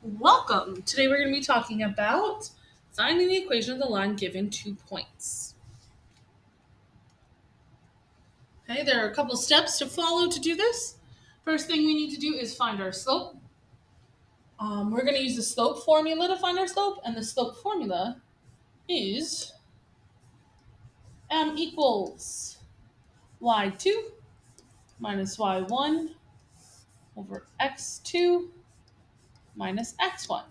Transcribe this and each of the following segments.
Welcome. Today we're going to be talking about finding the equation of the line given 2 points. Okay, there are a couple steps to follow to do this. First thing we need to do is find our slope. We're going to use the slope formula to find our slope, and the slope formula is m equals y2 minus y1 over x2 minus x1.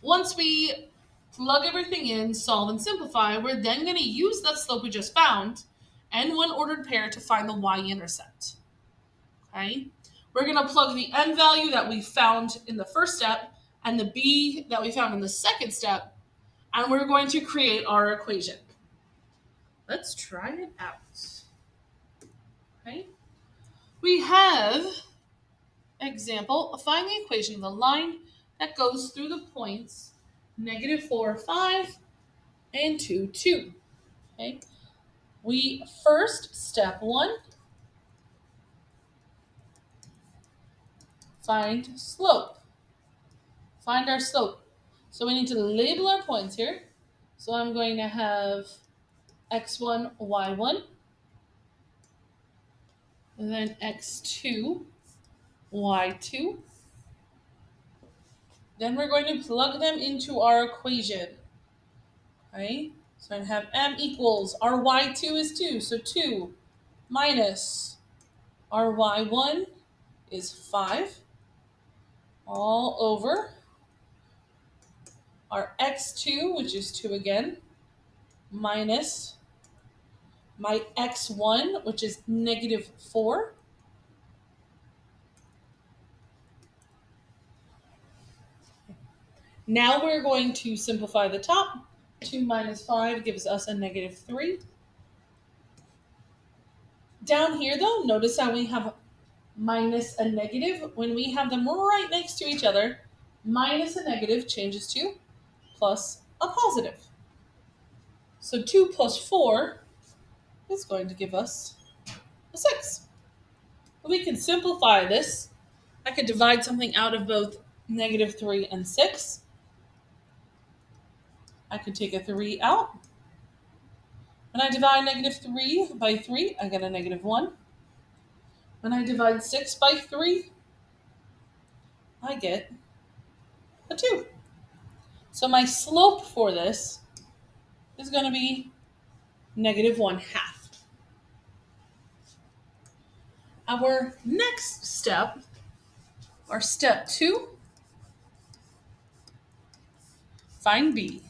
Once we plug everything in, solve, and simplify, we're then going to use that slope we just found and one ordered pair to find the y-intercept. Okay? We're going to plug the n value that we found in the first step and the b that we found in the second step, and we're going to create our equation. Let's try it out. Okay? We have example, find the equation of the line that goes through the points -4, 5, and 2, 2. Okay. We first, step 1, find slope. Find our slope. So we need to label our points here. So I'm going to have x1, y1, and then x2, y2. Then we're going to plug them into our equation. Okay. So I have m equals, our y2 is 2, so 2 minus our y1 is 5 all over our x2, which is 2 again, minus my x1, which is -4. Now we're going to simplify the top. 2 minus 5 gives us a -3. Down here, though, notice how we have minus a negative. When we have them right next to each other, minus a negative changes to plus a positive. So 2 plus 4 is going to give us a 6. We can simplify this. I could divide something out of both -3 and 6. I could take a 3 out. When I divide -3 by 3, I get a -1. When I divide 6 by 3, I get a 2. So my slope for this is going to be -1/2. Our next step, or step 2, find b.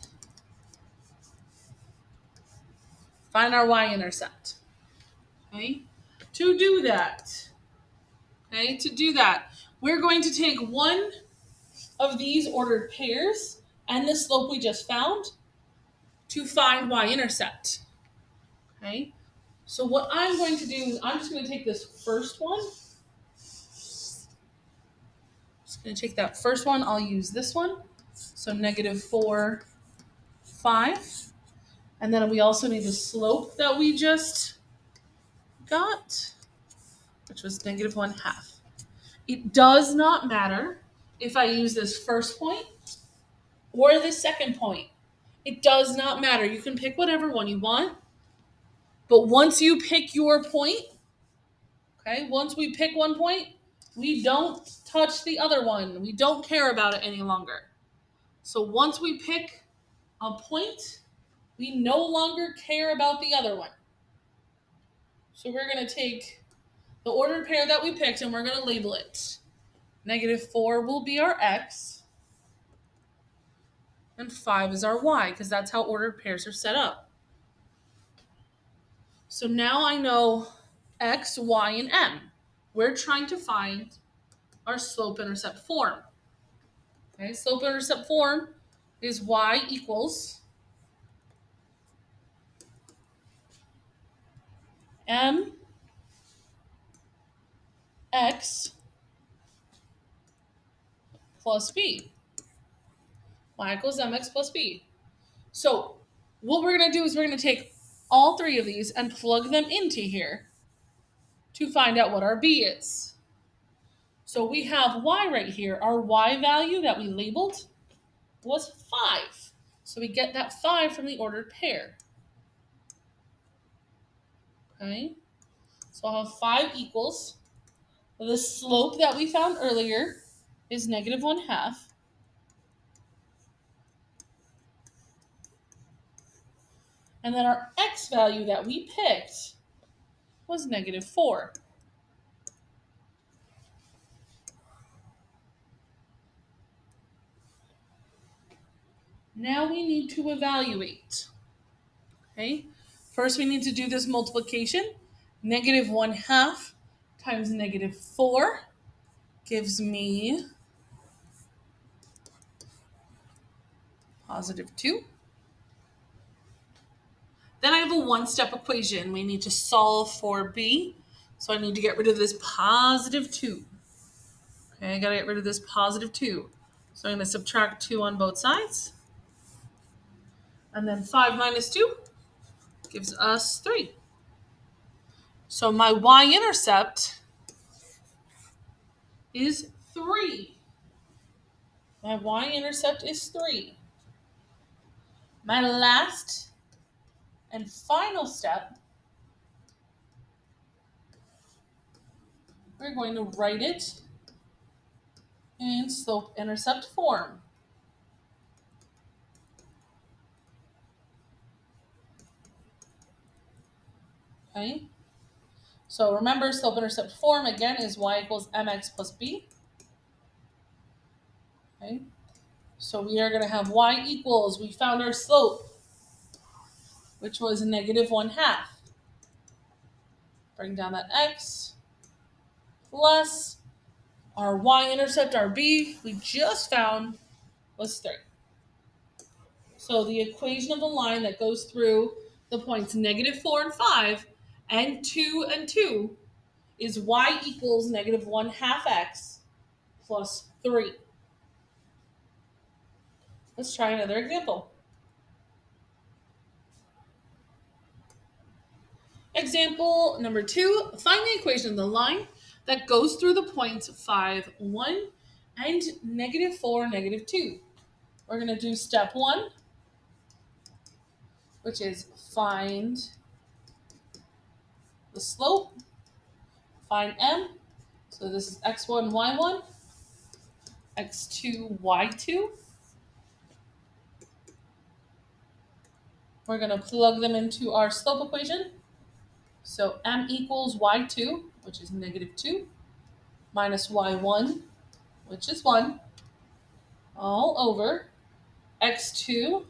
Find our y-intercept. Okay? To do that, we're going to take one of these ordered pairs and the slope we just found to find y-intercept. Okay? So what I'm going to do is I'm just going to take this first one. Just going to take that first one. I'll use this one. So -4, 5. And then we also need the slope that we just got, which was -1/2. It does not matter if I use this first point or the second point. It does not matter. You can pick whatever one you want. But once you pick your point, okay, once we pick one point, we don't touch the other one. We don't care about it any longer. So once we pick a point, we no longer care about the other one. So we're going to take the ordered pair that we picked and we're going to label it. -4 will be our x, and 5 is our y, because that's how ordered pairs are set up. So now I know x, y, and m. We're trying to find our slope-intercept form. Okay, slope-intercept form is y equals m x plus b. Y equals mx plus b. So what we're going to do is we're going to take all three of these and plug them into here to find out what our b is. So we have y right here. Our y value that we labeled was 5. So we get that 5 from the ordered pair. Okay, so I'll have 5 equals. The slope that we found earlier is negative 1/2. And then our x value that we picked was negative 4. Now we need to evaluate. Okay, first we need to do this multiplication. Negative 1/2 times negative 4 gives me positive 2. Then I have a one-step equation. We need to solve for b. So I need to get rid of this positive 2. Okay, I got to get rid of this positive 2. So I'm going to subtract 2 on both sides. And then 5 minus 2 gives us 3. So my y-intercept is 3. My y-intercept is 3. My last and final step, we're going to write it in slope-intercept form. Okay? So remember, slope-intercept form, again, is y equals mx plus b. Okay? So we are going to have y equals, we found our slope, which was negative 1/2. Bring down that x, plus our y-intercept, our b, we just found was 3. So the equation of the line that goes through the points negative 4 and 5 and 2 and 2 is y equals negative 1/2 x plus 3. Let's try another example. Example number 2, find the equation of the line that goes through the points 5, 1 and negative 4, negative 2. We're going to do step 1, which is find the slope, find m. So this is x1, y1, x2, y2. We're going to plug them into our slope equation. So m equals y2, which is negative 2, minus y1, which is 1, all over x2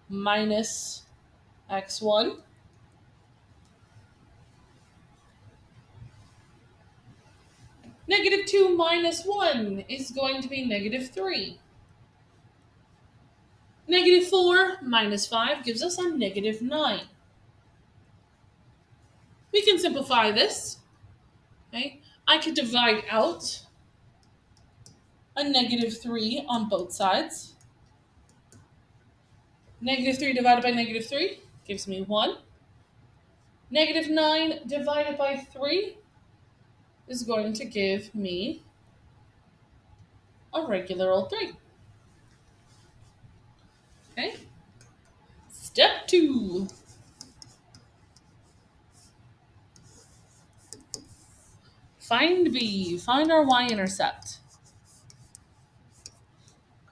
minus x1. Negative 2 minus 1 is going to be negative 3. Negative 4 minus 5 gives us a negative 9. We can simplify this. Okay? I could divide out a negative 3 on both sides. Negative 3 divided by negative 3 gives me 1. Negative 9 divided by 3 is going to give me a regular old 3. Okay? Step 2. Find b. Find our y-intercept.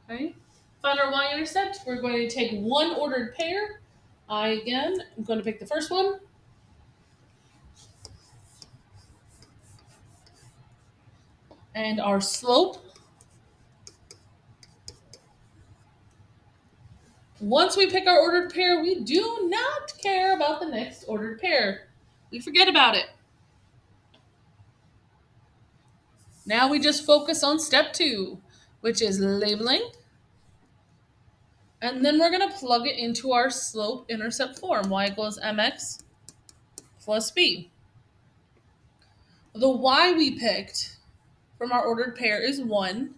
Okay? Find our y-intercept. We're going to take one ordered pair. I'm going to pick the first one. And our slope. Once we pick our ordered pair, we do not care about the next ordered pair. We forget about it. Now we just focus on step 2, which is labeling. And then we're going to plug it into our slope-intercept form, y equals mx plus b. The y we picked from our ordered pair is 1.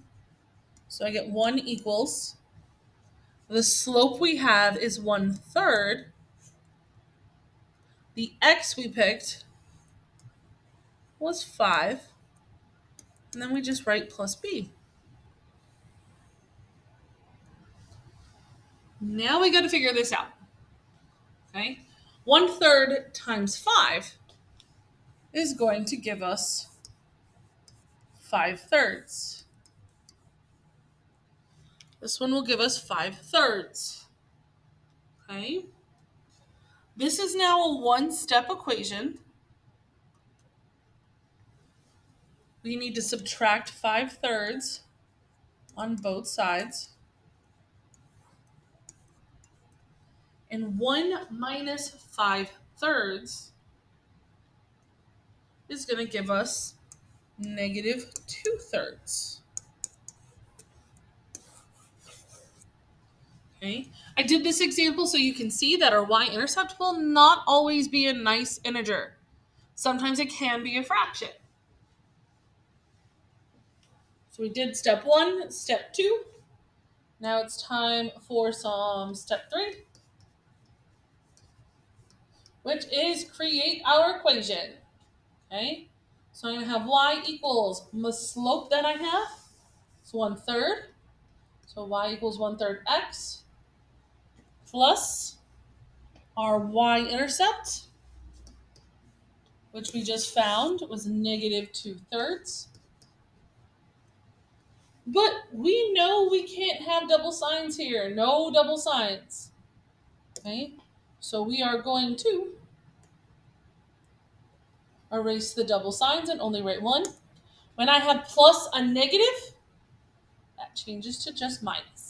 So I get 1 equals. The slope we have is 1/3. The x we picked was 5. And then we just write plus b. Now we got to figure this out. Okay? 1/3 times 5 is going to give us 5/3. This one will give us 5/3. Okay? This is now a one-step equation. We need to subtract 5/3 on both sides. And 1 minus 5/3 is going to give us -2/3. Okay. I did this example so you can see that our y-intercept will not always be a nice integer. Sometimes it can be a fraction. So we did step 1, step 2. Now it's time for some step 3, which is create our equation. Okay. So I'm going to have y equals the slope that I have. It's 1/3. So y equals 1/3 x plus our y-intercept, which we just found was -2/3. But we know we can't have double signs here. No double signs. Okay, so we are going to erase the double signs and only write 1. When I have plus a negative, that changes to just minus.